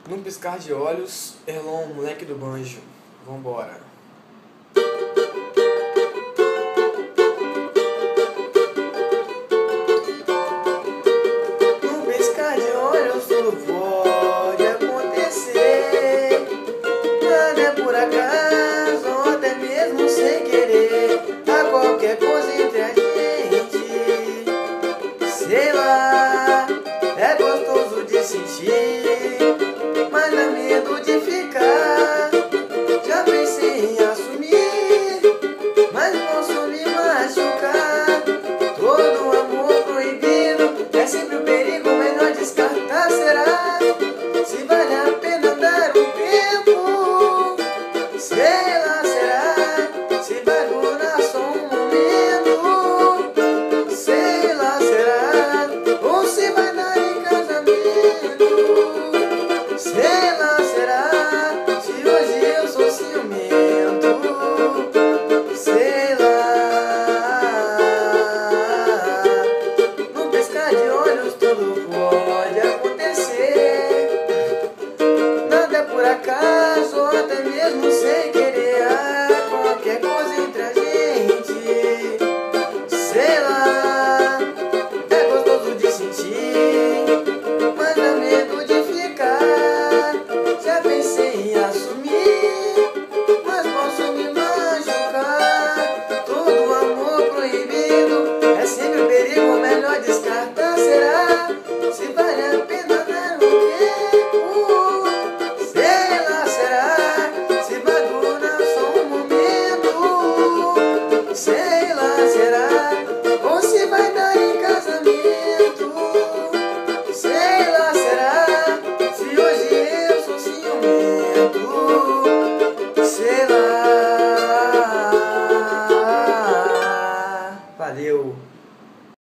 Num piscar de olhos, Erlon, moleque do banjo. Vambora. Num piscar de olhos, tudo pode acontecer. Nada é por acaso, ou até mesmo sem querer. Há qualquer coisa entre a gente. Sei lá, é gostoso de sentir, mas dá medo de ficar. Já pensei em assumir, mas posso me machucar. Todo amor proibido é sempre um perigo, melhor descartar. Será? Se vale a pena dar um tempo. Sei lá, será? Se vai durar só um momento. Sei lá, será? Ou se vai dar em casamento. Sei lá, será? Se hoje eu sou ciumento. Sei lá. Num piscar de olhos tudo pode acontecer. Nada é por acaso, ou até mesmo sem querer. Há qualquer coisa entre a gente. Sei lá, é gostoso de sentir, mas dá medo de ficar. Já pensei em assumir, mas posso me machucar. Todo amor proibido é sempre um perigo, melhor descartar. Será? Se vale a pena dar um tempo. Sei lá, será? Se vai durar só um momento. Sei lá, será? Ou se vai dar em casamento. Sei lá, será? Se hoje eu sou ciumento. Sei lá. Valeu.